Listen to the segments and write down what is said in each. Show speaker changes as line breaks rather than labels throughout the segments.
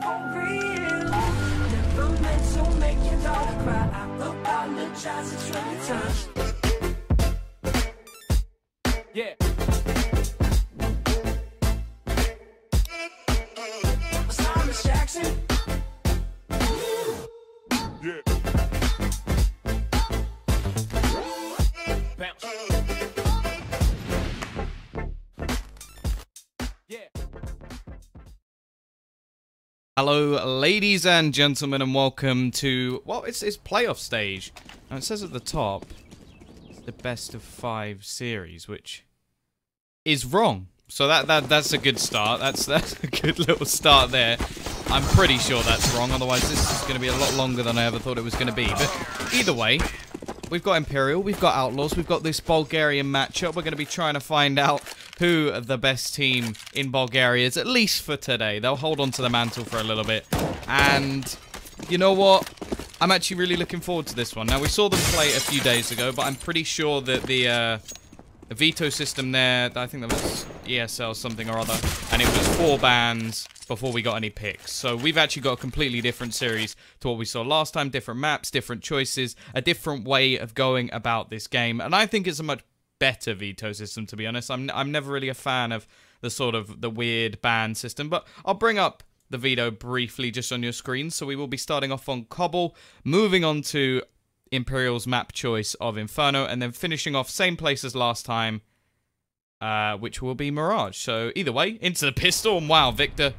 real. Never meant to make your daughter cry. I apologize, it's really time.
Yeah.
Thomas Jackson.
Yeah. Bounce. Yeah.
Hello, ladies and gentlemen, and welcome to, well, it's playoff stage. Now, it says at the top, it's the best of 5 series, which is wrong. So that's a good start. That's a good little start there. I'm pretty sure that's wrong, otherwise this is going to be a lot longer than I ever thought it was going to be. But either way, we've got Imperial, we've got Outlaws, we've got this Bulgarian matchup. We're going to be trying to find out who the best team in Bulgaria is, at least for today. They'll hold on to the mantle for a little bit. And you know what? I'm actually really looking forward to this one. Now, we saw them play a few days ago, but I'm pretty sure that the veto system there, I think that was ESL something or other, and it was 4 bans before we got any picks. So we've actually got a completely different series to what we saw last time. Different maps, different choices, a different way of going about this game. And I think it's a much better veto system, to be honest. I'm never really a fan of the weird ban system, but I'll bring up the veto briefly just on your screen. So we will be starting off on Cobble, moving on to Imperial's map choice of Inferno, and then finishing off same place as last time, which will be Mirage. So either way, into the pistol, and wow, Victor,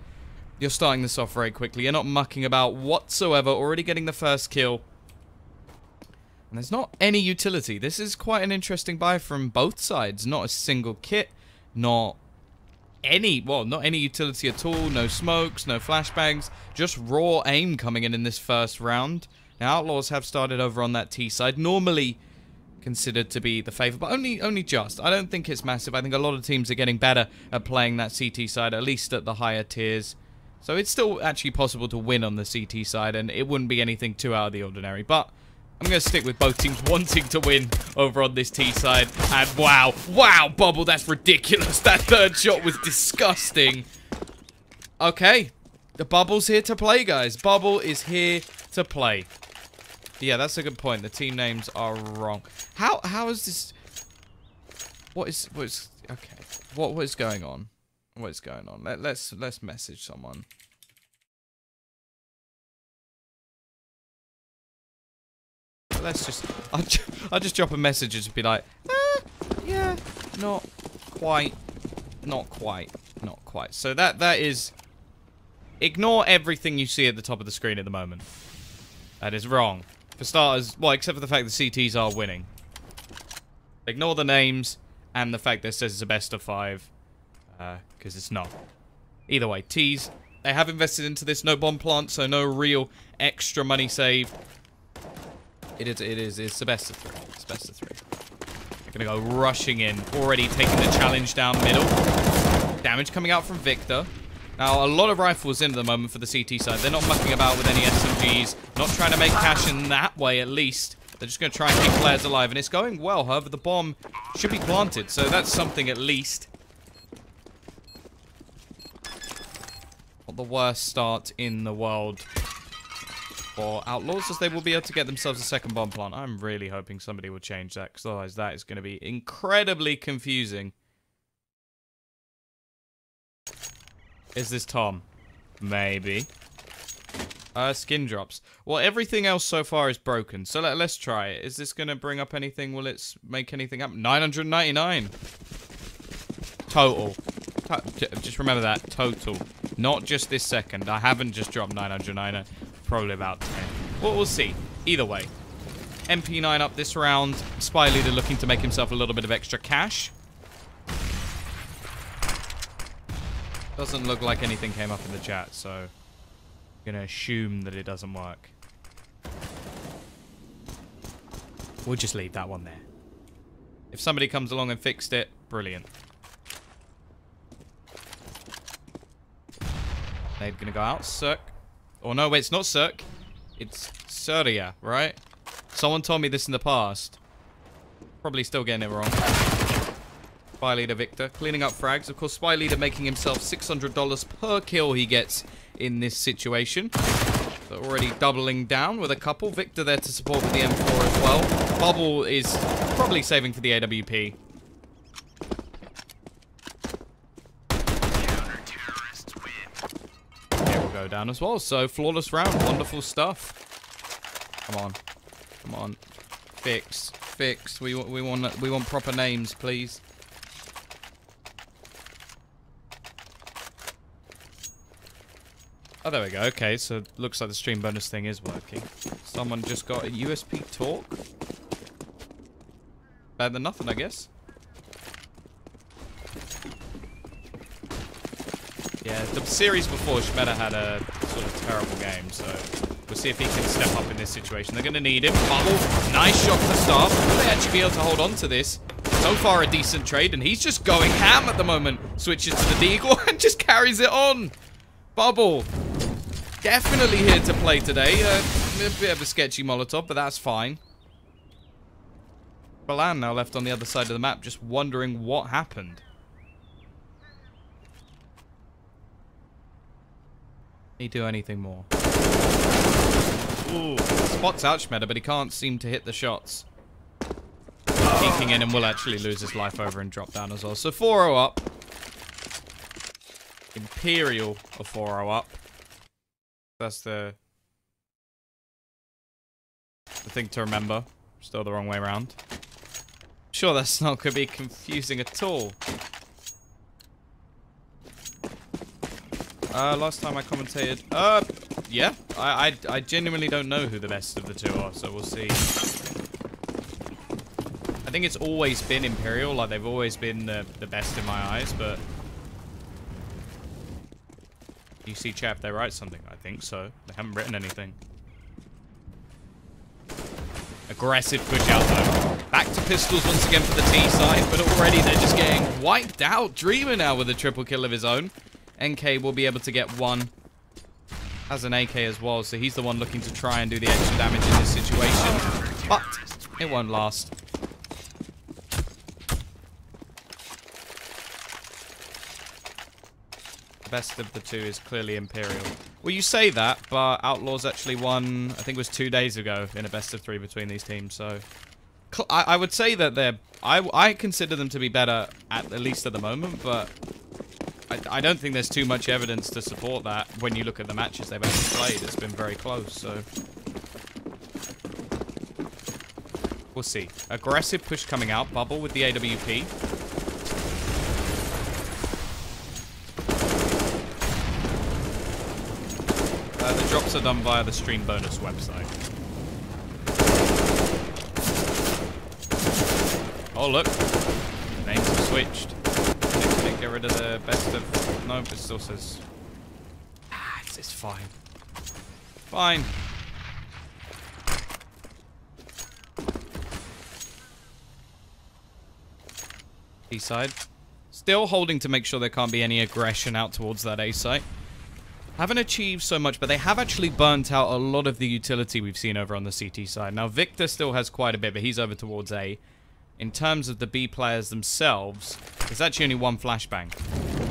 you're starting this off very quickly. You're not mucking about whatsoever, already getting the first kill. And there's not any utility. This is quite an interesting buy from both sides. Not a single kit, not any utility at all. No smokes, no flashbangs, just raw aim coming in this first round. Now, Outlaws have started over on that T side, normally considered to be the favourite, but only just. I don't think it's massive. I think a lot of teams are getting better at playing that CT side, at least at the higher tiers. So it's still actually possible to win on the CT side, and it wouldn't be anything too out of the ordinary. But I'm going to stick with both teams wanting to win over on this T side. And wow, Bubble, that's ridiculous. That third shot was disgusting. Okay, the Bubble's here to play, guys. Bubble is here to play. Yeah, that's a good point. The team names are wrong. How is this? What is okay? What is going on? What is going on? Let's message someone. Let's just I'll just drop a message and just be like, yeah, not quite. So that is, ignore everything you see at the top of the screen at the moment. That is wrong. For starters, well, except for the fact the CTs are winning. Ignore the names and the fact that it says it's a best of 5. Because it's not. Either way, T's, they have invested into this. No bomb plant, so no real extra money saved. It's the best of 3. It's best of 3. They're going to go rushing in. Already taking the challenge down middle. Damage coming out from Victor. Now, a lot of rifles in at the moment for the CT side. They're not mucking about with any SMGs. Not trying to make cash in that way, at least. They're just going to try and keep players alive. And it's going well. However, the bomb should be planted. So that's something at least. Not the worst start in the world for Outlaws, as they will be able to get themselves a second bomb plant. I'm really hoping somebody will change that, because otherwise that is going to be incredibly confusing. Is this Tom? Maybe. Skin drops. Well, everything else so far is broken, so let's try it. Is this going to bring up anything? Will it make anything up? 999. Total. Just remember that. Total. Not just this second. I haven't just dropped 999. Probably about 10. Well, we'll see. Either way. MP9 up this round. Spy Leader looking to make himself a little bit of extra cash. Doesn't look like anything came up in the chat, so I'm gonna assume that it doesn't work. We'll just leave that one there. If somebody comes along and fixed it, brilliant. They're gonna go out. Cirque. Oh no, wait, it's not Cirque. It's Surya, right? Someone told me this in the past. Probably still getting it wrong. Spy Leader Victor cleaning up frags. Of course, Spy Leader making himself $600 per kill he gets in this situation. They're already doubling down with a couple. Victor there to support with the M4 as well. Bubble is probably saving for the AWP. Here will go down as well. So flawless round. Wonderful stuff. Come on. Come on. Fix. Fix. We want proper names, please. Oh, there we go. Okay, so looks like the stream bonus thing is working. Someone just got a USP talk. Better than nothing, I guess. Yeah, the series before, Schmeder had a sort of terrible game, so we'll see if he can step up in this situation. They're going to need him. Bubble, nice shot for start. Will they actually be able to hold on to this? So far, a decent trade, and he's just going ham at the moment. Switches to the deagle and just carries it on. Bubble, definitely here to play today. A bit of a sketchy Molotov, but that's fine. Balan now left on the other side of the map, just wondering what happened. He do anything more? Ooh, spots out Schmeder, but he can't seem to hit the shots. Peeking in and will actually lose his life over and drop down as well. So 4-0 up. Imperial are 4-0 up. That's the thing to remember. Still the wrong way around. Sure, that's not going to be confusing at all. Last time I commentated, yeah, I genuinely don't know who the best of the two are, so we'll see. I think it's always been Imperial, like they've always been the best in my eyes, but you see chat, they write something, I think so. They haven't written anything. Aggressive push out though. Back to pistols once again for the T side, but already they're just getting wiped out. Dreamer now with a triple kill of his own. NK will be able to get one as an AK as well, so he's the one looking to try and do the extra damage in this situation. But it won't last. The best of the two is clearly Imperial. Well, you say that, but Outlaws actually won, I think it was 2 days ago, in a best of 3 between these teams, so I would say that they're... I consider them to be better, at least at the moment, but I don't think there's too much evidence to support that when you look at the matches they've actually played. It's been very close, so we'll see. Aggressive push coming out. Bubble with the AWP. The drops are done via the stream bonus website. Oh, look. The names have switched. Get rid of the best of... No, it still says... Ah, it's fine. Fine. B side. Still holding to make sure there can't be any aggression out towards that A site. Haven't achieved so much, but they have actually burnt out a lot of the utility we've seen over on the CT side. Now, Victor still has quite a bit, but he's over towards A. In terms of the B players themselves, there's actually only one flashbang.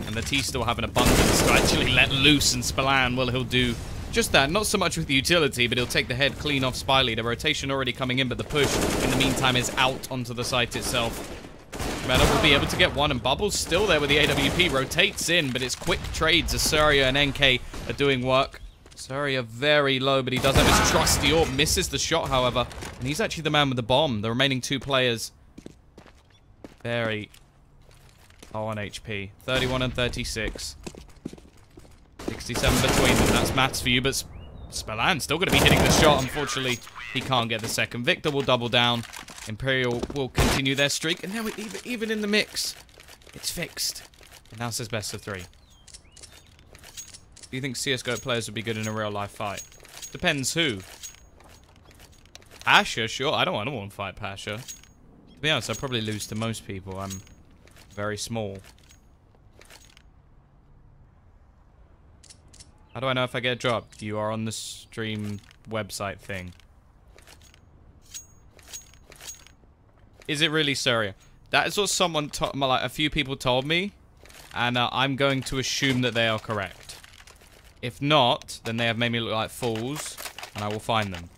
And the T still have an abundance to actually let loose, and Spallan, well, he'll do just that. Not so much with the utility, but he'll take the head clean off Spy Leader. Rotation already coming in, but the push, in the meantime, is out onto the site itself. Meta will be able to get one, and Bubble's still there with the AWP. Rotates in, but it's quick trades. Asaria and NK are doing work. Asaria very low, but he does have his trusty orb. Misses the shot, however. And he's actually the man with the bomb. The remaining 2 players... very low on HP. 31 and 36. 67 between them. That's maths for you, but Spallan still going to be hitting the shot. Unfortunately, he can't get the second. Victor will double down. Imperial will continue their streak. And now even in the mix, it's fixed. And now it says best of 3. Do you think CSGO players would be good in a real-life fight? Depends who. Pasha, sure. I don't want to fight Pasha. To be honest, I'll probably lose to most people. I'm very small. How do I know if I get dropped? You are on the stream website thing. Is it really Surya? That is what someone, like a few people told me, and I'm going to assume that they are correct. If not, then they have made me look like fools, and I will find them.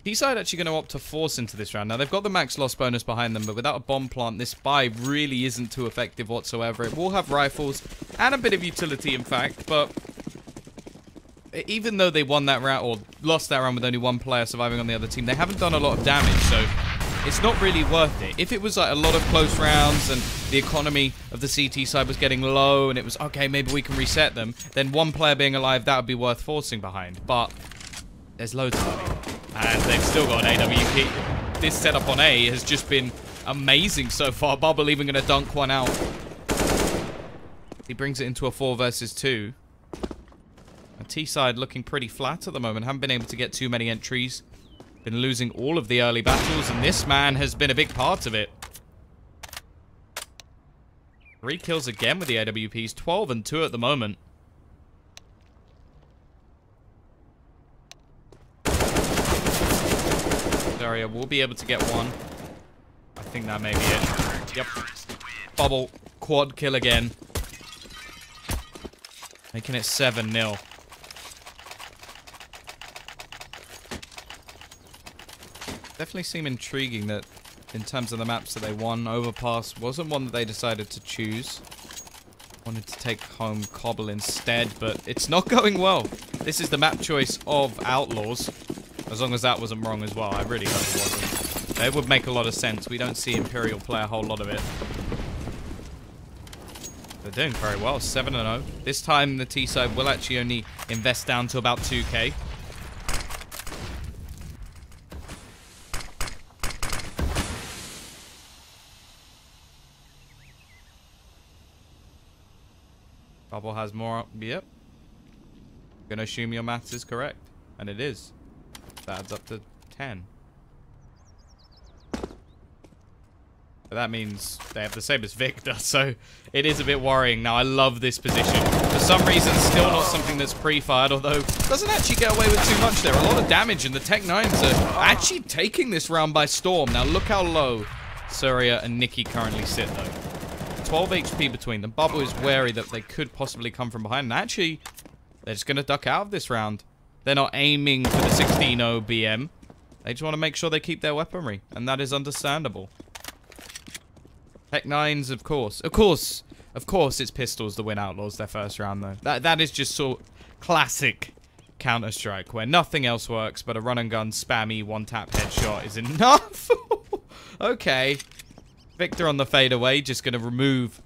T-side actually going to opt to force into this round. Now, they've got the max loss bonus behind them, but without a bomb plant, this spy really isn't too effective whatsoever. It will have rifles and a bit of utility, in fact, but even though they won that round, or lost that round with only one player surviving on the other team, they haven't done a lot of damage, so it's not really worth it. If it was like a lot of close rounds and the economy of the CT side was getting low and it was, okay, maybe we can reset them, then one player being alive, that would be worth forcing behind. But there's loads of money. And they've still got an AWP. This setup on A has just been amazing so far. Bubble even going to dunk one out. He brings it into a 4 versus 2. A T-side looking pretty flat at the moment. Haven't been able to get too many entries. Been losing all of the early battles, and this man has been a big part of it. 3 kills again with the AWPs. 12 and 2 at the moment. Area will be able to get one. I think that may be it. Yep. Bubble. Quad kill again. Making it 7-0. Definitely seem intriguing that in terms of the maps that they won, Overpass wasn't one that they decided to choose. Wanted to take home Cobble instead, but it's not going well. This is the map choice of Outlaws. As long as that wasn't wrong as well. I really hope it wasn't. It would make a lot of sense. We don't see Imperial play a whole lot of it. They're doing very well. 7-0. This time the T-side will actually only invest down to about 2k. Bubble has more. Yep. Gonna assume your maths is correct. And it is. That adds up to 10. But that means they have the same as Victor, so it is a bit worrying. Now, I love this position. For some reason, still not something that's pre-fired, although doesn't actually get away with too much there. A lot of damage, and the Tech-9s are actually taking this round by storm. Now, look how low Surya and Nikki currently sit, though. 12 HP between them. Bubble is wary that they could possibly come from behind, and actually, they're just going to duck out of this round. They're not aiming for the 16-0 BM. They just want to make sure they keep their weaponry. And that is understandable. Tech-9s, of course. Of course it's pistols that win Outlaws their first round, though. That is just so classic Counter-Strike, where nothing else works, but a run-and-gun spammy one-tap headshot is enough. Okay. Victor on the fadeaway, just going to remove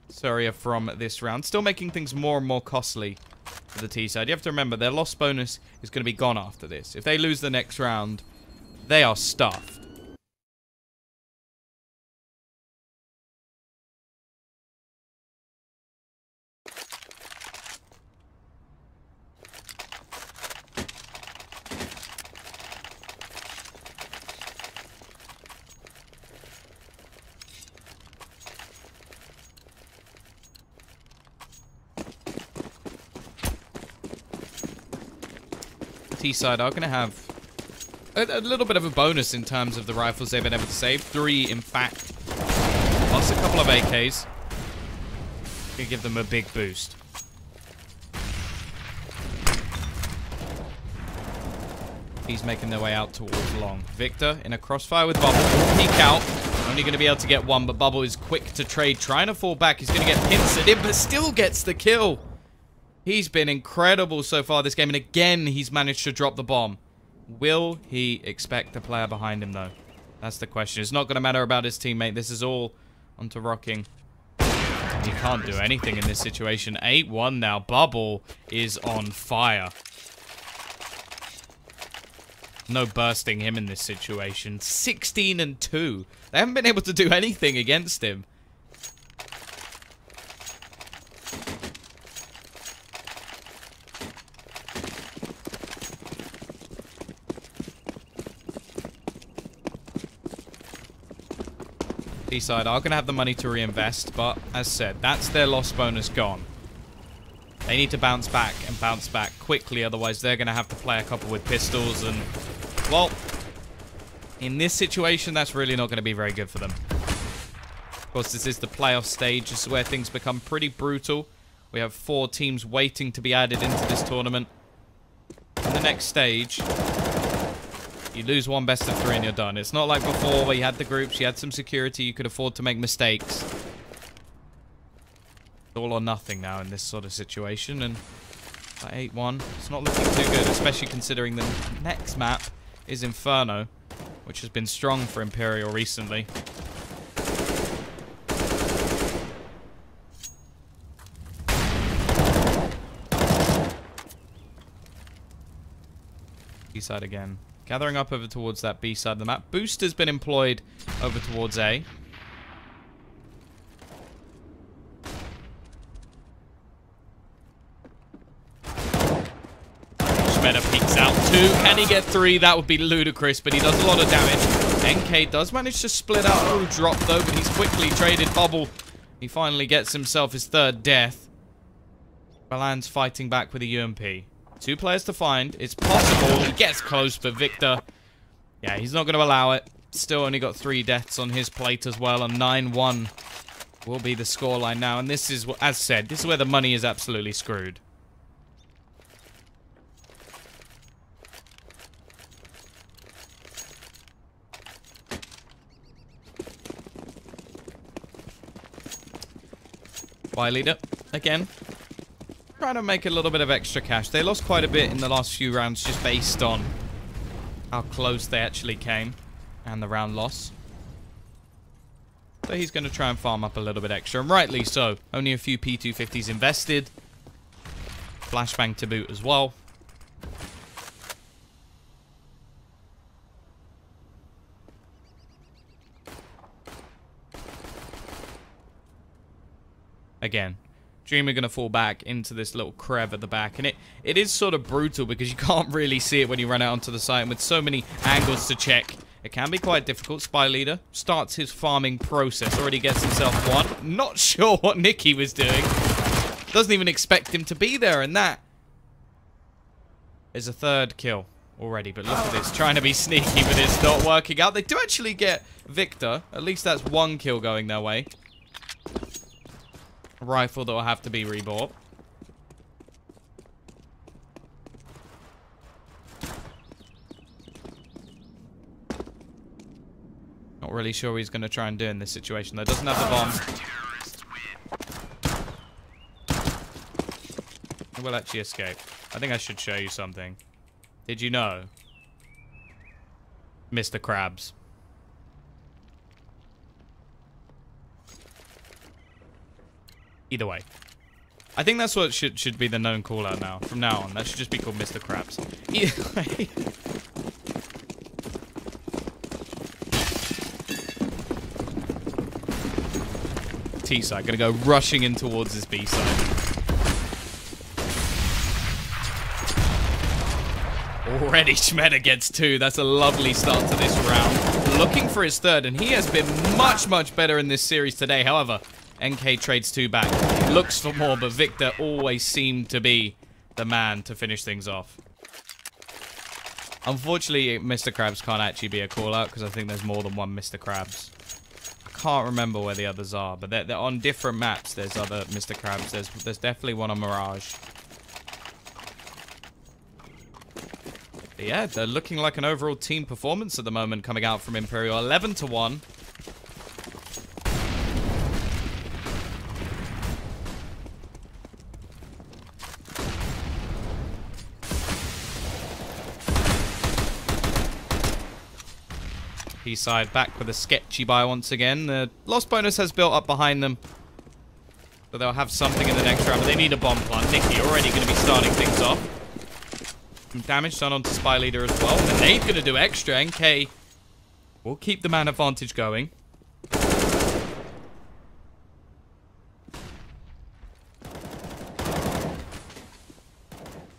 Surya from this round. Still making things more and more costly for the T-side. You have to remember, their loss bonus is going to be gone after this. If they lose the next round, they are stuffed. T-side are going to have a little bit of a bonus in terms of the rifles they've been able to save. 3, in fact. Plus a couple of AKs. Going to give them a big boost. He's making their way out towards long. Victor in a crossfire with Bubble. Peek out. Only going to be able to get one, but Bubble is quick to trade. Trying to fall back. He's going to get pincered in, but still gets the kill. He's been incredible so far this game, and again, he's managed to drop the bomb. Will he expect the player behind him, though? That's the question. It's not going to matter about his teammate. This is all onto Rocking. He can't do anything in this situation. 8-1 now. Bubble is on fire. No bursting him in this situation. 16-2. They haven't been able to do anything against him. T-side are going to have the money to reinvest, but as said, that's their loss bonus gone. They need to bounce back and bounce back quickly, otherwise they're going to have to play a couple with pistols, and, well, in this situation, that's really not going to be very good for them. Of course, this is the playoff stage. This is where things become pretty brutal. We have 4 teams waiting to be added into this tournament. In the next stage, you lose one best of 3 and you're done. It's not like before where you had the groups, you had some security, you could afford to make mistakes. It's all or nothing now in this sort of situation, and at 8-1, it's not looking too good, especially considering the next map is Inferno, which has been strong for Imperial recently. B-side again. Gathering up over towards that B side of the map. Booster's been employed over towards A. Shmeda peeks out 2. Can he get 3? That would be ludicrous, but he does a lot of damage. NK does manage to split out. Oh, drop though, but he's quickly traded bubble. He finally gets himself his 3rd death. Balan's fighting back with a UMP. 2 players to find. It's possible. He gets close, but Victor, yeah, he's not going to allow it. Still only got 3 deaths on his plate as well, and 9-1 will be the scoreline now. And this is, as said, this is where the money is absolutely screwed. Buy leader again. Trying to make a little bit of extra cash. They lost quite a bit in the last few rounds just based on how close they actually came and the round loss. So he's going to try and farm up a little bit extra, and rightly so. Only a few P250s invested. Flashbang to boot as well. Again, Dreamer going to fall back into this little crev at the back. And it is sort of brutal because you can't really see it when you run out onto the site. And with so many angles to check, it can be quite difficult. Spy leader starts his farming process. Already gets himself 1. Not sure what Nicky was doing. Doesn't even expect him to be there. And that is a 3rd kill already. But look at this. Trying to be sneaky, but it's not working out. They do actually get Victor. At least that's 1 kill going their way. A rifle that will have to be rebought. Not really sure what he's going to try and do in this situation, though. Doesn't have the bomb. He will actually escape. I think I should show you something. Did you know? Mr. Krabs. Either way. I think that's what should be the known call-out now. From now on, that should just be called Mr. Krabs. Either way. T-side, gonna go rushing in towards his B-side. Already Shmeda gets 2. That's a lovely start to this round. Looking for his 3rd, and he has been much, much better in this series today. However, NK trades 2 back. He looks for more, but Victor always seemed to be the man to finish things off. Unfortunately, Mr. Krabs can't actually be a call-out because I think there's more than one Mr. Krabs. I can't remember where the others are, but they're on different maps. There's other Mr. Krabs. There's definitely one on Mirage. But yeah, they're looking like an overall team performance at the moment coming out from Imperial. 11-1. Side back with a sketchy buy once again. The loss bonus has built up behind them, but they'll have something in the next round. But they need a bomb plant. Nicky already going to be starting things off. Some damage done onto Spy Leader as well. The nade going to do extra. NK will keep the man advantage going.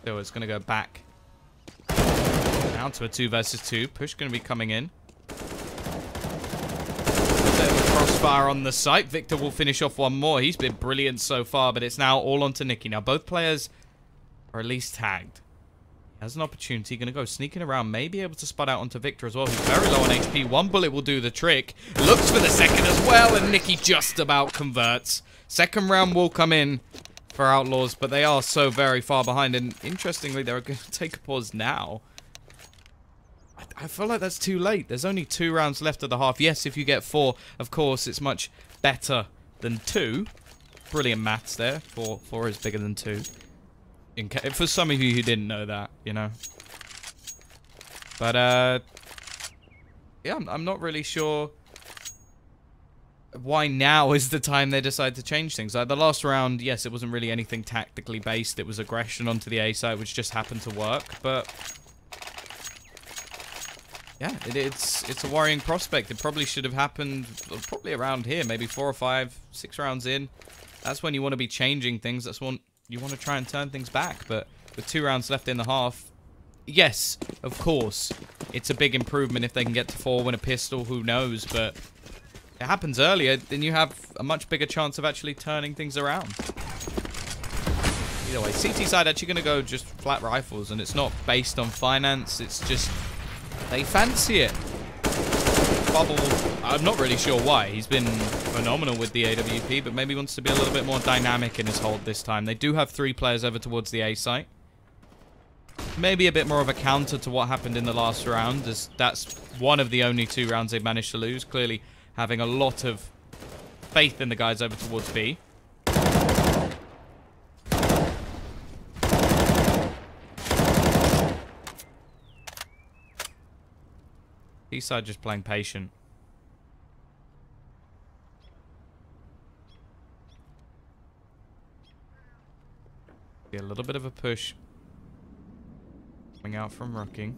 So it's going to go back down to a 2 versus 2. Push going to be coming in. Crossfire on the site. Victor will finish off 1 more. He's been brilliant so far, but it's now all onto Nicky. Now, both players are at least tagged. Has an opportunity. Going to go sneaking around. Maybe able to spot out onto Victor as well. He's very low on HP. One bullet will do the trick. Looks for the second as well. And Nicky just about converts. Second round will come in for Outlaws. But they are so very far behind. And interestingly, they're going to take a pause now. I feel like that's too late. There's only 2 rounds left of the half. Yes, if you get 4, of course, it's much better than 2. Brilliant maths there. 4 is bigger than 2. For some of you who didn't know that, you know. But, yeah, I'm not really sure why now is the time they decide to change things. Like, the last round, yes, it wasn't really anything tactically based. It was aggression onto the A side, which just happened to work. But, yeah, it's a worrying prospect. It probably should have happened probably around here, maybe 4 or 5, 6 rounds in. That's when you want to be changing things. That's when you want to try and turn things back. But with 2 rounds left in the half, yes, of course, it's a big improvement if they can get to 4, win a pistol, who knows. But it happens earlier, then you have a much bigger chance of actually turning things around. Either way, CT side actually going to go just flat rifles, and it's not based on finance. It's just they fancy it. Bubble, I'm not really sure why. He's been phenomenal with the AWP, but maybe wants to be a little bit more dynamic in his hold this time. They do have 3 players over towards the A site. Maybe a bit more of a counter to what happened in the last round, as that's one of the only 2 rounds they've managed to lose. Clearly having a lot of faith in the guys over towards B. B-side just playing patient. Be a little bit of a push coming out from Rocking.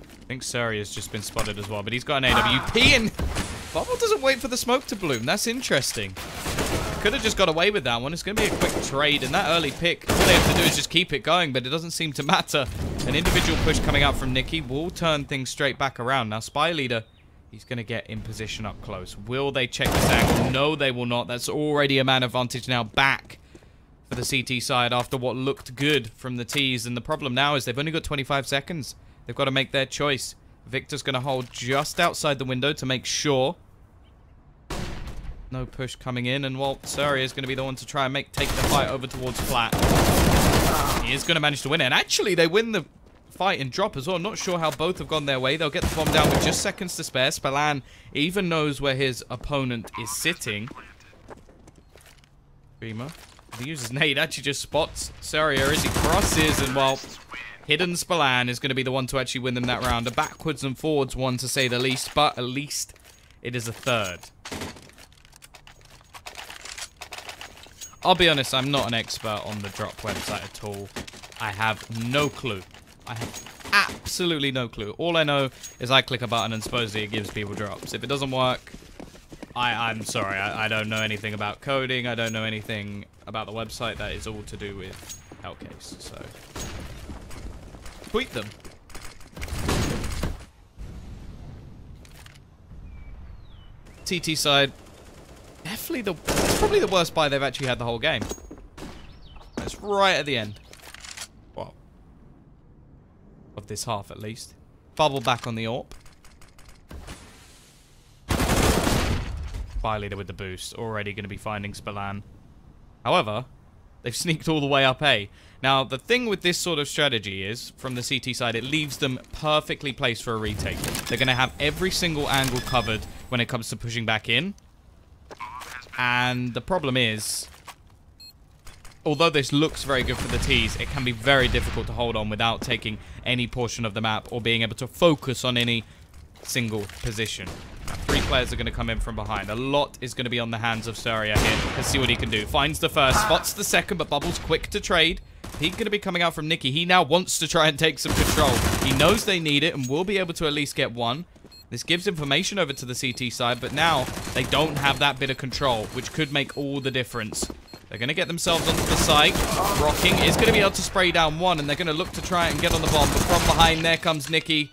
I think Surrey has just been spotted as well, but he's got an AWP and Bubble doesn't wait for the smoke to bloom. That's interesting. Could have just got away with that one. It's going to be a quick trade, and that early pick, all they have to do is just keep it going, but it doesn't seem to matter. An individual push coming out from Nicky will turn things straight back around. Now, Spy Leader, he's going to get in position up close. Will they check this angle? No, they will not. That's already a man advantage now back for the CT side after what looked good from the Ts. And the problem now is they've only got 25 seconds. They've got to make their choice. Victor's going to hold just outside the window to make sure. No push coming in, and Walt Surrey is going to be the one to try and take the fight over towards flat. He is going to manage to win it, and actually they win the fight in drop as well. Not sure how both have gone their way. They'll get the bomb down with just seconds to spare. Spallan even knows where his opponent is sitting. Dreamer, he uses nade, actually just spots Surrey as he crosses, and while hidden Spallan is going to be the one to actually win them that round. A backwards and forwards one to say the least, but at least it is a third. I'll be honest, I'm not an expert on the drop website at all. I have no clue. I have absolutely no clue. All I know is I click a button and supposedly it gives people drops. If it doesn't work, I'm sorry. I don't know anything about coding. I don't know anything about the website. That is all to do with Hellcase. So, tweet them. TT side. Definitely it's probably the worst buy they've actually had the whole game. That's right at the end. Well, of this half at least. Bubble back on the AWP. Fire Leader with the boost. Already going to be finding Spallan. However, they've sneaked all the way up A. Now, the thing with this sort of strategy is, from the CT side, it leaves them perfectly placed for a retake. They're going to have every single angle covered when it comes to pushing back in. And the problem is, although this looks very good for the Ts, it can be very difficult to hold on without taking any portion of the map or being able to focus on any single position. Now, 3 players are going to come in from behind. A lot is going to be on the hands of Surya here. Let's see what he can do. Finds the first, spots the second, but Bubble's quick to trade. He's going to be coming out from Nicky. He now wants to try and take some control. He knows they need it and will be able to at least get one. This gives information over to the CT side, but now they don't have that bit of control, which could make all the difference. They're going to get themselves onto the site. Rocking is going to be able to spray down one, and they're going to look to try and get on the bomb. But from behind, there comes Nicky.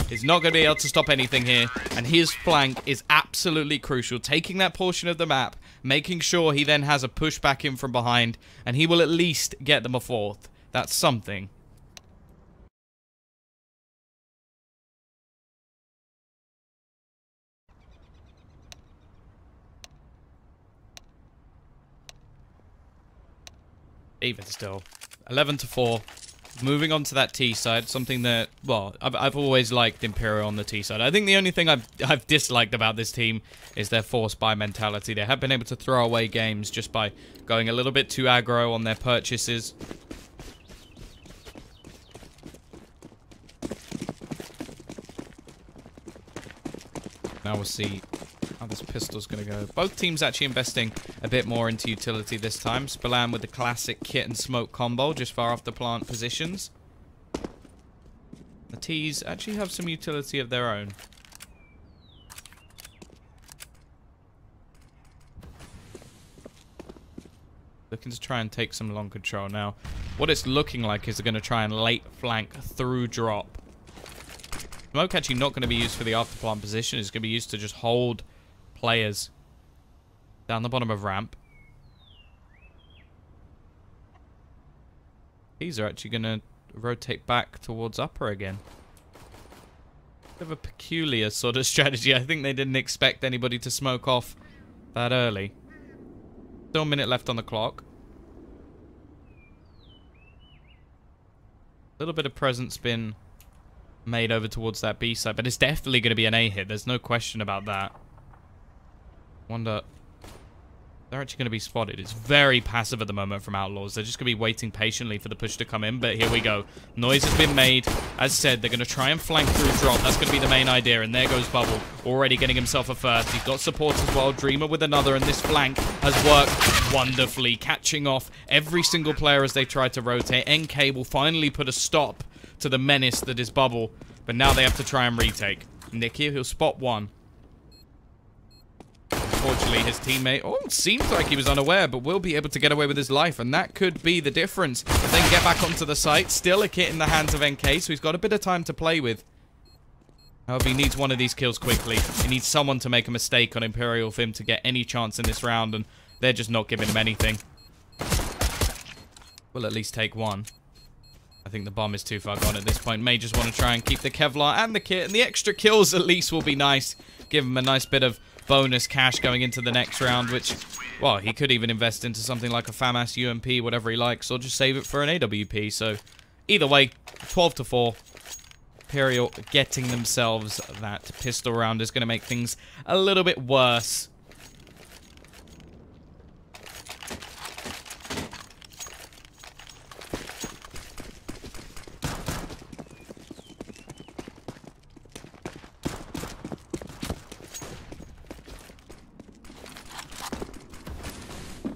He's not going to be able to stop anything here, and his flank is absolutely crucial. Taking that portion of the map, making sure he then has a push back in from behind, and he will at least get them a 4th. That's something. Even still. 11-4. Moving on to that T side, something that, well, I've always liked Imperial on the T side. I think the only thing I've disliked about this team is their forced buy mentality. They have been able to throw away games just by going a little bit too aggro on their purchases. Now we'll see how this pistol's going to go. Both teams actually investing a bit more into utility this time. Spillane with the classic kit and smoke combo just far off the plant positions. The T's actually have some utility of their own. Looking to try and take some long control now. What it's looking like is they're going to try and late flank through drop. Smoke actually not going to be used for the after plant position. It's going to be used to just hold players down the bottom of ramp. These are actually going to rotate back towards upper again. Bit of a peculiar sort of strategy. I think they didn't expect anybody to smoke off that early. Still a minute left on the clock. A little bit of presence been made over towards that B side, but it's definitely going to be an A hit. There's no question about that. Wonder... They're actually going to be spotted. It's very passive at the moment from Outlaws. They're just going to be waiting patiently for the push to come in, but here we go. Noise has been made. As said, they're going to try and flank through drop. That's going to be the main idea, and there goes Bubble. Already getting himself a first. He's got support as well. Dreamer with another, and this flank has worked wonderfully, catching off every single player as they try to rotate. NK will finally put a stop to the menace that is Bubble, but now they have to try and retake. Nicky, he'll spot one. Unfortunately, his teammate, seems like he was unaware, but will be able to get away with his life, and that could be the difference. But then get back onto the site. Still a kit in the hands of NK, so he's got a bit of time to play with. However, he needs one of these kills quickly. He needs someone to make a mistake on Imperial for him to get any chance in this round, and they're just not giving him anything. We'll at least take one. I think the bomb is too far gone at this point. May just want to try and keep the Kevlar and the kit, and the extra kills at least will be nice. Give him a nice bit of bonus cash going into the next round, which, well, he could even invest into something like a FAMAS UMP, whatever he likes, or just save it for an AWP. So, either way, 12-4. Imperial getting themselves that pistol round is going to make things a little bit worse.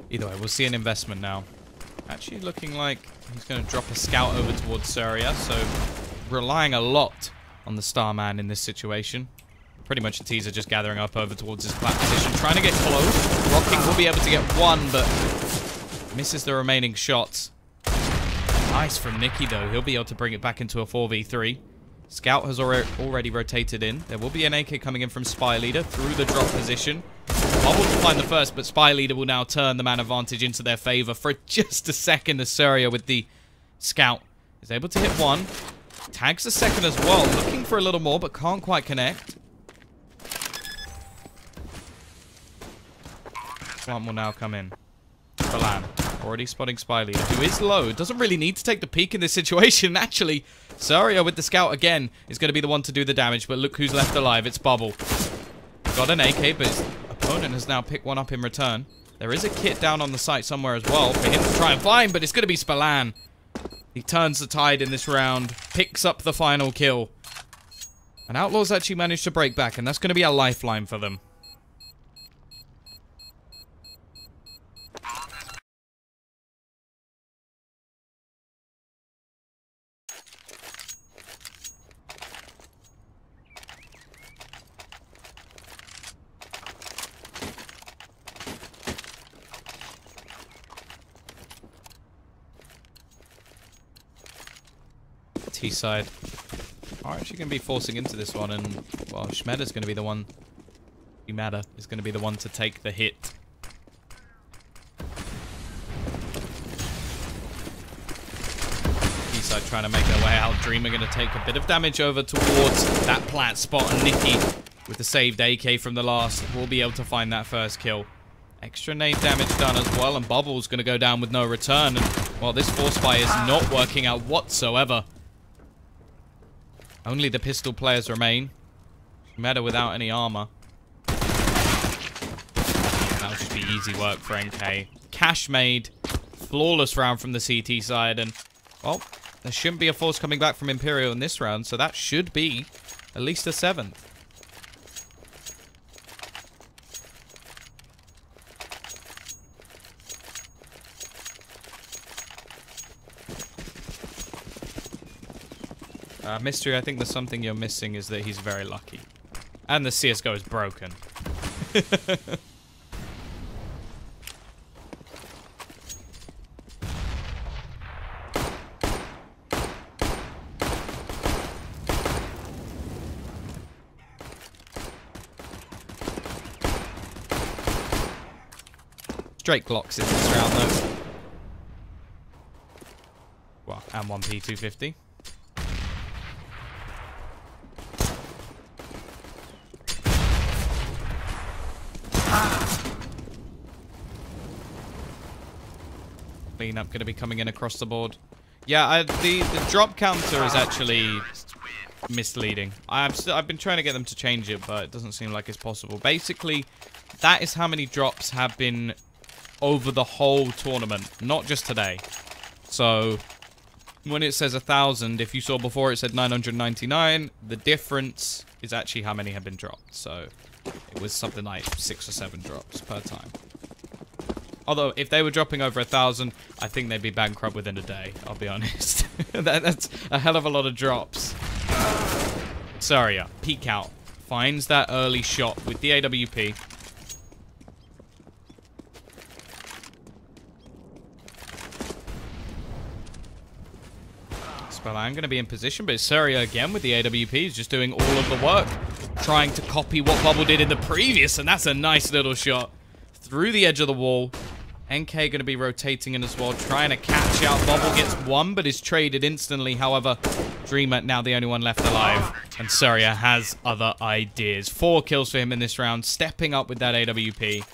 Either way, we'll see an investment now. Actually looking like he's going to drop a scout over towards Surya, so relying a lot on the Starman in this situation. Pretty much the T's are just gathering up over towards his plat position, trying to get close. Rocking will be able to get one, but misses the remaining shots. Nice from Nicky, though. He'll be able to bring it back into a 4v3. Scout has already rotated in. There will be an AK coming in from Spy Leader through the drop position. Bubble to find the first, but Spy Leader will now turn the man advantage into their favor for just a second. As Surya with the Scout is able to hit one. Tags the second as well. Looking for a little more, but can't quite connect. One will now come in. Balan. Already spotting Spy Leader, who is low. Doesn't really need to take the peek in this situation. Actually, Surya with the Scout again is going to be the one to do the damage, but look who's left alive. It's Bubble. Got an AK, but his opponent has now picked one up in return. There is a kit down on the site somewhere as well for him to try and find, but it's going to be Spillane. He turns the tide in this round, picks up the final kill. And Outlaws actually managed to break back, and that's going to be a lifeline for them. T-side are actually going to be forcing into this one, and, well, Schmeder's going to be the one... Schmeder is going to be the one to take the hit. T-side trying to make their way out. Dreamer going to take a bit of damage over towards that plat spot, and Nicky, with the saved AK from the last, will be able to find that first kill. Extra nade damage done as well, and Bubble's going to go down with no return, and Well, this force fire is not working out whatsoever. Only the pistol players remain. Meta without any armor. That'll just be easy work for NK. Cash made. Flawless round from the CT side. And, well, there shouldn't be a force coming back from Imperial in this round. So that should be at least a 7th. Mystery, I think there's something you're missing is that he's very lucky. And the CSGO is broken. Straight Glocks in this round, though. Well, and 1P250. Cleanup going to be coming in across the board. Yeah, the drop counter is actually misleading. I've been trying to get them to change it, but it doesn't seem like it's possible. Basically, that is how many drops have been over the whole tournament, not just today. So when it says 1,000, if you saw before it said 999, the difference is actually how many have been dropped. So it was something like 6 or 7 drops per time. Although, if they were dropping over 1,000, I think they'd be bankrupt within a day, I'll be honest. That's a hell of a lot of drops. Saria, peek out. Finds that early shot with the AWP. Spellan going to be in position, but it's Saria again with the AWP. He's just doing all of the work. Trying to copy what Bubble did in the previous, and that's a nice little shot. Through the edge of the wall. NK going to be rotating in as well, trying to catch out. Bubble gets one, but is traded instantly. However, Dreamer now the only one left alive. And Saria has other ideas. 4 kills for him in this round, stepping up with that AWP.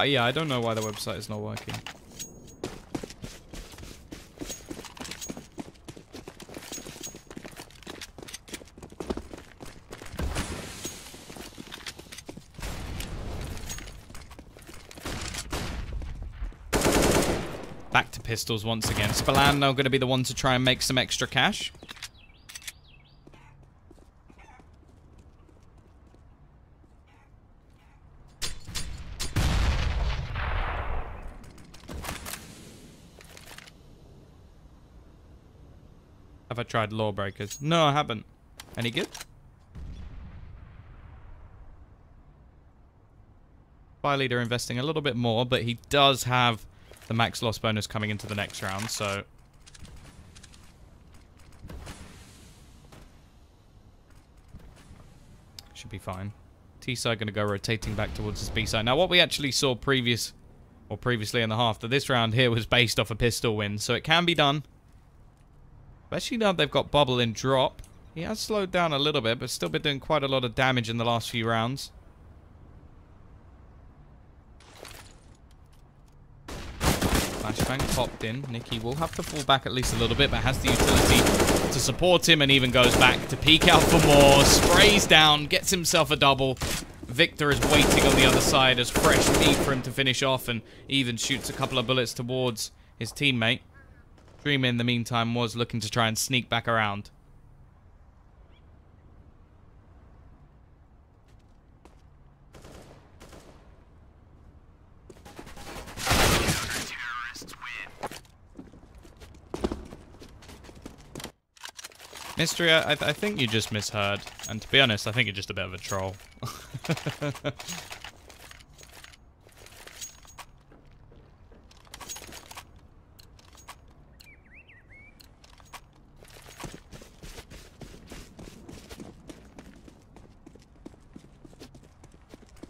Yeah, I don't know why the website is not working. Back to pistols once again. Spellan now going to be the one to try and make some extra cash. Have I tried Lawbreakers? No, I haven't. Any good? Fire leader investing a little bit more, but he does have the max loss bonus coming into the next round, so should be fine. T side going to go rotating back towards his B side. Now, what we actually saw previously in the half, that this round here was based off a pistol win, so it can be done. Especially now they've got Bubble in drop. He has slowed down a little bit, but still been doing quite a lot of damage in the last few rounds. Flashbang popped in. Nicky will have to fall back at least a little bit, but has the utility to support him and even goes back to peek out for more. Sprays down, gets himself a double. Victor is waiting on the other side as fresh meat for him to finish off and even shoots a couple of bullets towards his teammate. Dreamer in the meantime was looking to try and sneak back around. Mystery, I think you just misheard. And to be honest, I think you're just a bit of a troll.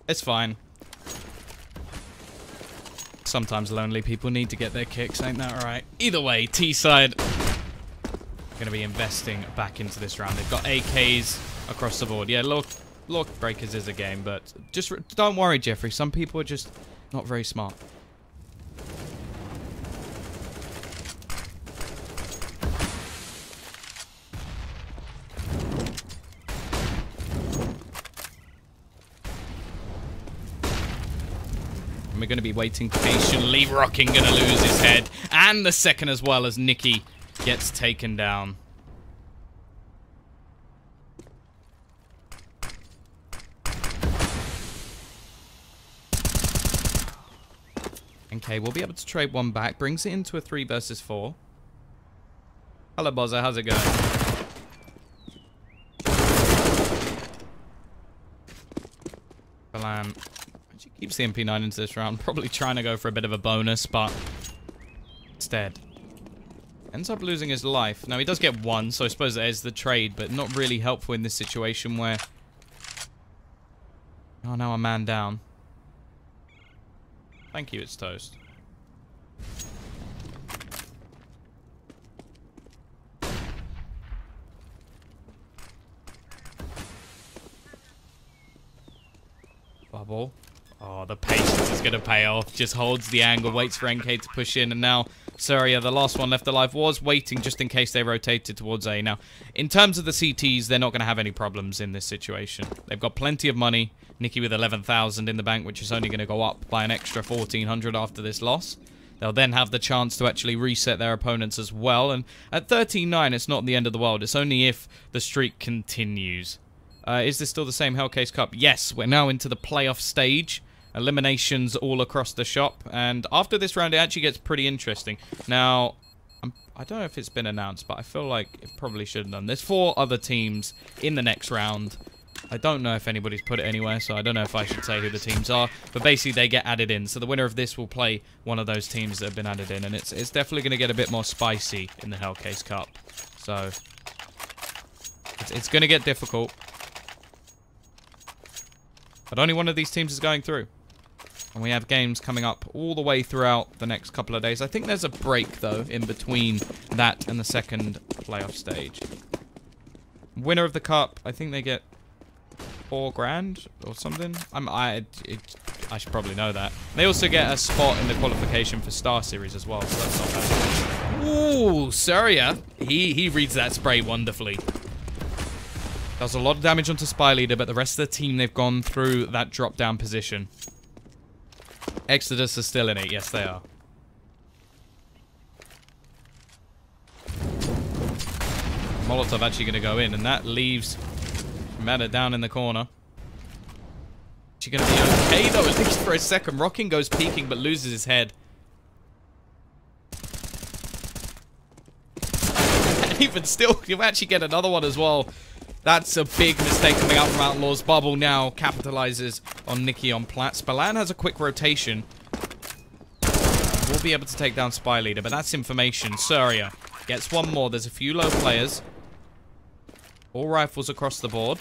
It's fine. Sometimes lonely people need to get their kicks, ain't that right? Either way, T-side going to be investing back into this round. They've got AKs across the board. Yeah, Lock Breakers is a game, but just don't worry, Jeffrey. Some people are just not very smart. And we're going to be waiting patiently. Rocking going to lose his head. And the second as well as Nikki gets taken down. Okay, we'll be able to trade one back. Brings it into a 3 versus 4. Hello, Bozza. How's it going? Balan actually keeps the MP9 into this round. Probably trying to go for a bit of a bonus, but instead ends up losing his life. Now, he does get 1, so I suppose that is the trade, but not really helpful in this situation where... Oh, now a man down. Thank you, it's toast. Bubble. Oh, the patience is going to pay off. Just holds the angle, waits for NK to push in, and now Surya, the last one left alive, was waiting just in case they rotated towards A. Now, in terms of the CTs, they're not going to have any problems in this situation. They've got plenty of money. Nikki with 11,000 in the bank, which is only going to go up by an extra 1,400 after this loss. They'll then have the chance to actually reset their opponents as well. And at 13-9, it's not the end of the world. It's only if the streak continues. Is this still the same Hellcase Cup? Yes, we're now into the playoff stage. Eliminations all across the shop. And after this round, it actually gets pretty interesting. Now, I don't know if it's been announced, but I feel like it probably should have done. There's 4 other teams in the next round. I don't know if anybody's put it anywhere, so I don't know if I should say who the teams are. But basically, they get added in. So the winner of this will play one of those teams that have been added in. And it's definitely going to get a bit more spicy in the Hellcase Cup. So it's going to get difficult. But only one of these teams is going through. And we have games coming up all the way throughout the next couple of days. I think there's a break, though, in between that and the second playoff stage. Winner of the cup, I think they get 4 grand or something. I should probably know that. They also get a spot in the qualification for Star Series as well, so that's not bad. Ooh, Surya. He reads that spray wonderfully. Does a lot of damage onto Spy Leader, but the rest of the team, they've gone through that drop-down position. Exodus are still in it. Yes, they are. Molotov actually going to go in, and that leaves Meta down in the corner. Is she going to be okay, though? At least for a second. Rocking goes peeking, but loses his head. And even still, you actually get another one as well. That's a big mistake coming out from Outlaws. Bubble now capitalizes on Nikki on plat. Spallan has a quick rotation. We'll be able to take down Spy Leader, but that's information. Surya gets one more. There's a few low players. All rifles across the board.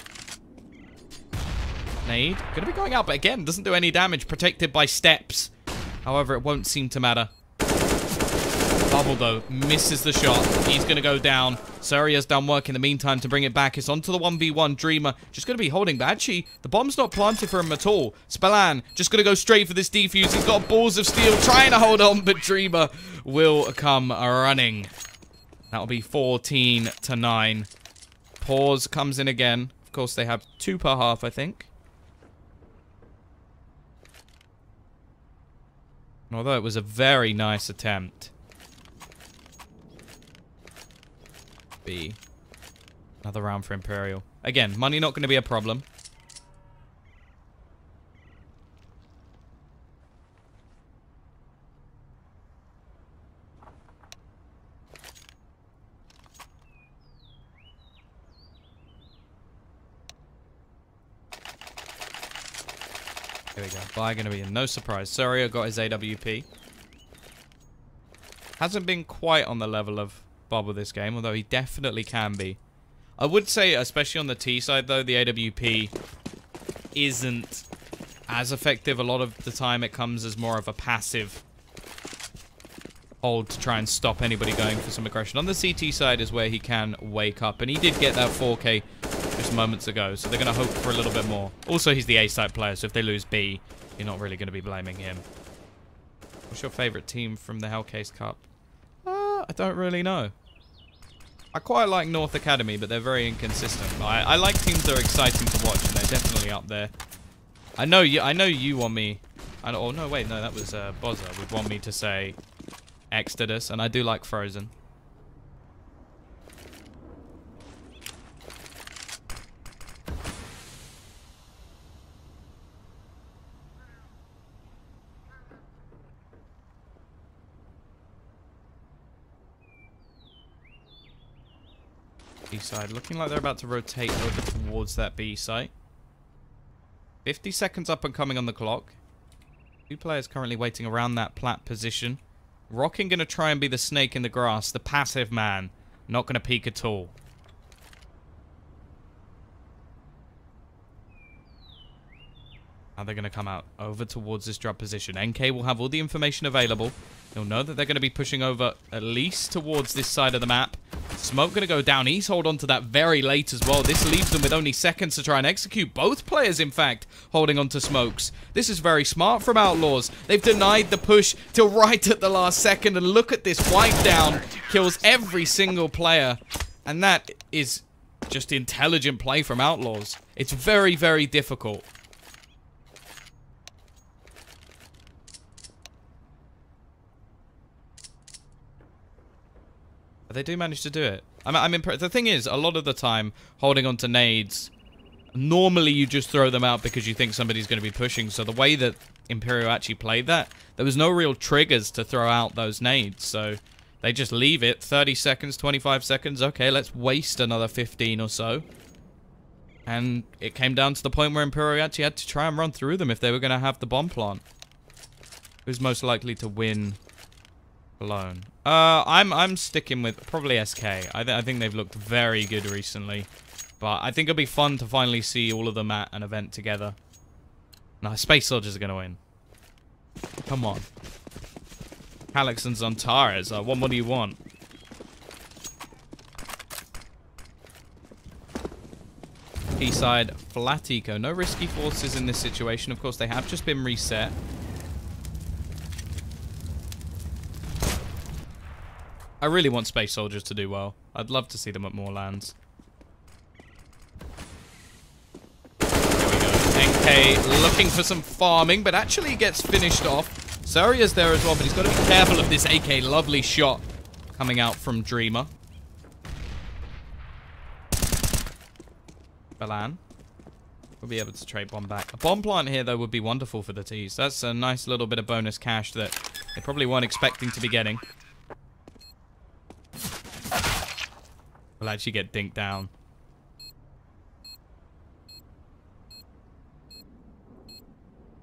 Nade. Going to be going out, but again, doesn't do any damage. Protected by steps. However, it won't seem to matter. Bubble, though, misses the shot. He's going to go down. Surya's done work in the meantime to bring it back. It's onto the 1v1. Dreamer just going to be holding. But actually, the bomb's not planted for him at all. Spallan just going to go straight for this defuse. He's got balls of steel trying to hold on, but Dreamer will come running. That'll be 14-9. Pause comes in again. Of course, they have 2 per half, I think. Although it was a very nice attempt. Be another round for Imperial. Again, money not going to be a problem. Here we go. Buy going to be no surprise. Surya got his AWP. Hasn't been quite on the level of Bubble this game, although he definitely can be. I would say, especially on the T side, though, the AWP isn't as effective. A lot of the time it comes as more of a passive hold to try and stop anybody going for some aggression. On the CT side is where he can wake up, and he did get that 4K just moments ago, so they're going to hope for a little bit more. Also, he's the A-side player, so if they lose B, you're not really going to be blaming him. What's your favorite team from the Hellcase Cup? I don't really know. I quite like North Academy, but they're very inconsistent. I like teams that are exciting to watch, and they're definitely up there. I know you want me... Oh, no, wait, no, that was Bozza would want me to say Exodus, and I do like Frozen. B side, looking like they're about to rotate over towards that B site. 50 seconds up and coming on the clock. 2 players currently waiting around that plat position. Rocking going to try and be the snake in the grass, the passive man. Not going to peek at all. Now they're going to come out over towards this drop position. NK will have all the information available. He'll know that they're going to be pushing over at least towards this side of the map. Smoke going to go down. He's hold on to that very late as well. This leaves them with only seconds to try and execute. Both players, in fact, holding on to smokes. This is very smart from Outlaws. They've denied the push till right at the last second. And look at this wipe down. Kills every single player. And that is just intelligent play from Outlaws. It's very, very difficult. They do manage to do it. I'm impressed. The thing is, a lot of the time, holding on to nades, normally you just throw them out because you think somebody's going to be pushing. So the way that Imperial actually played that, there was no real triggers to throw out those nades. So they just leave it. 30 seconds, 25 seconds. Okay, let's waste another 15 or so. And it came down to the point where Imperial actually had to try and run through them if they were going to have the bomb plant. Who's most likely to win alone? I'm sticking with probably SK. I think they've looked very good recently. But I think it'll be fun to finally see all of them at an event together. Nah, Space Soldiers are going to win. Come on. Alex and Zontares. What more do you want? P-side, flat eco. No risky forces in this situation. Of course, they have just been reset. I really want Space Soldiers to do well. I'd love to see them at more lands. There we go. NK looking for some farming, but actually gets finished off. Saria's there as well, but he's got to be careful of this AK. Lovely shot coming out from Dreamer. Balan will be able to trade bomb back. A bomb plant here, though, would be wonderful for the T's. That's a nice little bit of bonus cash that they probably weren't expecting to be getting. Will actually get dinked down.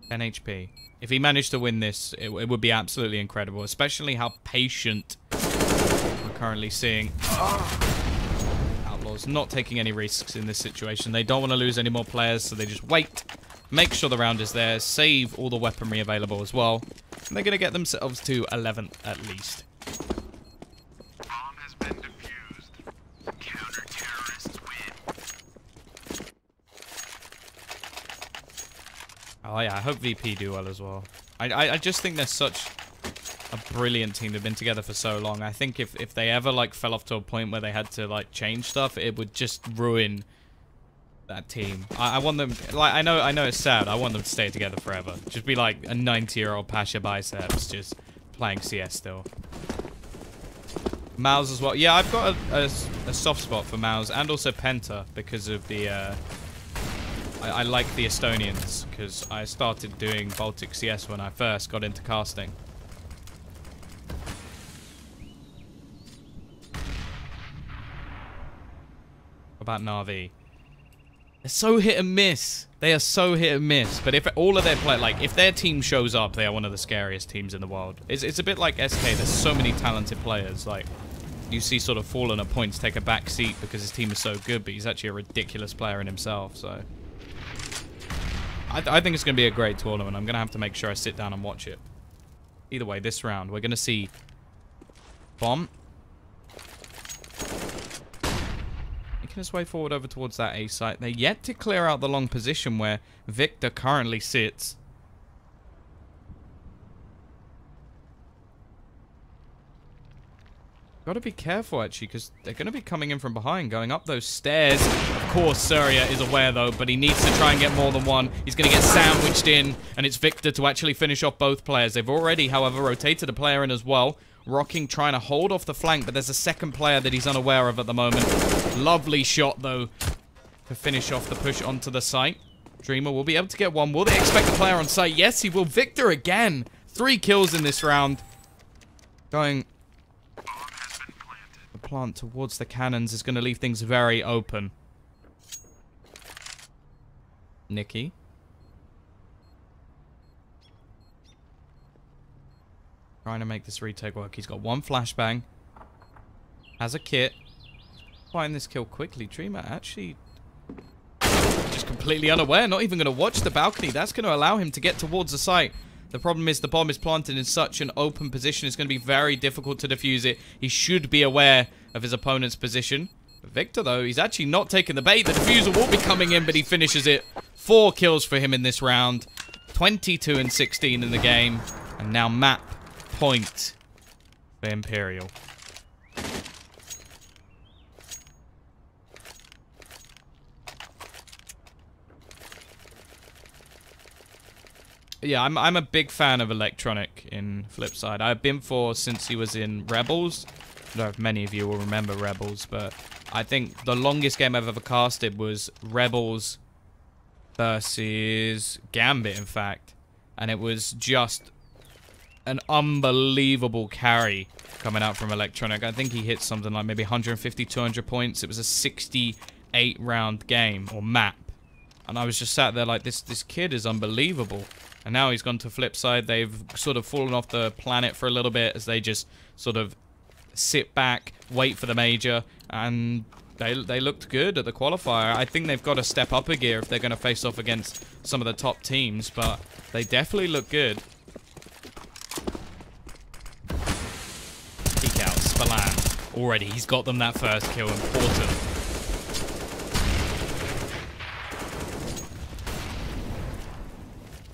HP. If he managed to win this, it would be absolutely incredible. Especially how patient we're currently seeing. Outlaws not taking any risks in this situation. They don't want to lose any more players, so they just wait. Make sure the round is there. Save all the weaponry available as well. And they're going to get themselves to 11th at least. Oh yeah, I hope VP do well as well. I just think they're such a brilliant team. They've been together for so long. I think if they ever like fell off to a point where they had to like change stuff, it would just ruin that team. I want them, like, I know it's sad. I want them to stay together forever. Just be like a 90-year-old Pasha Biceps just playing CS still. Mouse as well. Yeah, I've got a soft spot for Mouse and also Penta because of the I like the Estonians because I started doing Baltic CS when I first got into casting. What about Na'Vi? They're so hit and miss. They are so hit and miss. But if all of their play, like if their team shows up, they are one of the scariest teams in the world. It's a bit like SK. There's so many talented players. Like you see, sort of Fallen at points take a back seat because his team is so good, but he's actually a ridiculous player in himself. So I think it's going to be a great tournament. I'm going to have to make sure I sit down and watch it. Either way, this round we're going to see Bomb. Making his way forward over towards that A site. They're yet to clear out the long position where Victor currently sits. Got to be careful, actually, because they're going to be coming in from behind, going up those stairs. Of course, Surya is aware, though, but he needs to try and get more than one. He's going to get sandwiched in, and it's Victor to actually finish off both players. They've already, however, rotated a player in as well. Rocking trying to hold off the flank, but there's a second player that he's unaware of at the moment. Lovely shot, though, to finish off the push onto the site. Dreamer will be able to get one. Will they expect the player on site? Yes, he will. Victor again. 3 kills in this round. Going... the plant towards the cannons is going to leave things very open. Nikki. Trying to make this retake work. He's got 1 flashbang. Has a kit. Find this kill quickly. Dreamer actually just completely unaware. Not even going to watch the balcony. That's going to allow him to get towards the site. The problem is the bomb is planted in such an open position. It's going to be very difficult to defuse it. He should be aware of his opponent's position. Victor, though, he's actually not taking the bait. The diffuser will be coming in, but he finishes it. 4 kills for him in this round. 22 and 16 in the game. And now map point for Imperial. Yeah, I'm a big fan of Electronic in Flipside. I've been for since he was in Rebels. I don't know if many of you will remember Rebels, but I think the longest game I've ever casted was Rebels versus Gambit, in fact. And it was just an unbelievable carry coming out from Electronic. I think he hit something like maybe 150, 200 points. It was a 68-round game, or map. And I was just sat there like, this kid is unbelievable. And now he's gone to Flipside. They've sort of fallen off the planet for a little bit as they just sort of sit back, wait for the major, and they looked good at the qualifier. I think they've got to step up a gear if they're going to face off against some of the top teams, but they definitely look good. Peek out, Spallan. Already, he's got them that first kill. Important.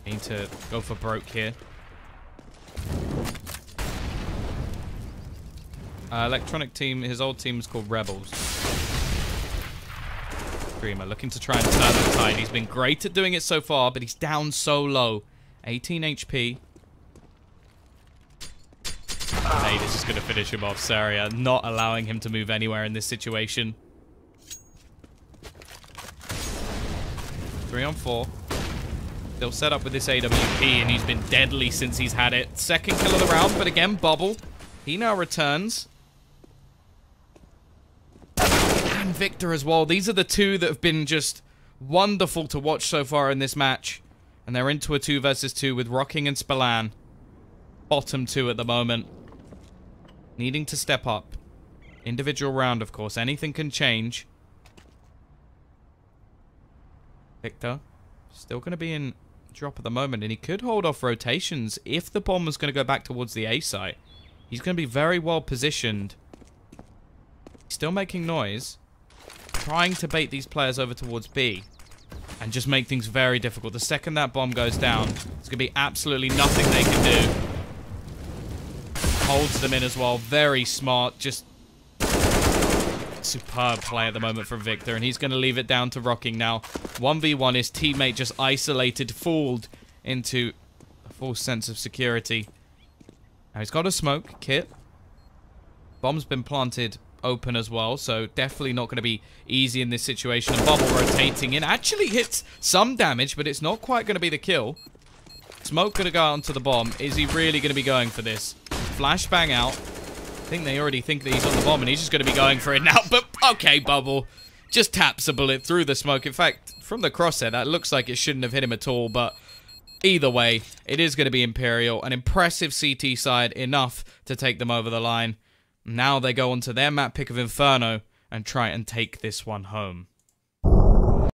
Need to go for broke here. Electronic team, his old team is called Rebels. Dreamer looking to try and turn the tide. He's been great at doing it so far, but he's down so low. 18 HP. Hey, this is going to finish him off. Saria not allowing him to move anywhere in this situation. 3 on 4. They'll set up with this AWP, and he's been deadly since he's had it. Second kill of the round, but again, Bubble. He now returns. And Victor as well. These are the two that have been just wonderful to watch so far in this match. And they're into a 2 versus 2 with Rocking and Spallan. Bottom 2 at the moment. Needing to step up. Individual round, of course. Anything can change. Victor. Still going to be in drop at the moment, and he could hold off rotations if the bomb was going to go back towards the A site. He's going to be very well positioned. Still making noise. Trying to bait these players over towards B. And just make things very difficult. The second that bomb goes down, there's going to be absolutely nothing they can do. Holds them in as well. Very smart. Just superb play at the moment from Victor, and he's going to leave it down to Rocking now. 1v1, his teammate just isolated, fooled into a false sense of security. Now he's got a smoke kit. Bomb's been planted open as well, so definitely not going to be easy in this situation. And Bubble rotating in actually hits some damage, but it's not quite going to be the kill. Smoke going to go out onto the bomb. Is he really going to be going for this? Flashbang out. I think they already think that he's on the bomb, and he's just going to be going for it now. But, okay, Bubble just taps a bullet through the smoke. In fact, from the crosshair, that looks like it shouldn't have hit him at all. But either way, it is going to be Imperial. An impressive CT side, enough to take them over the line. Now they go on to their map pick of Inferno and try and take this one home.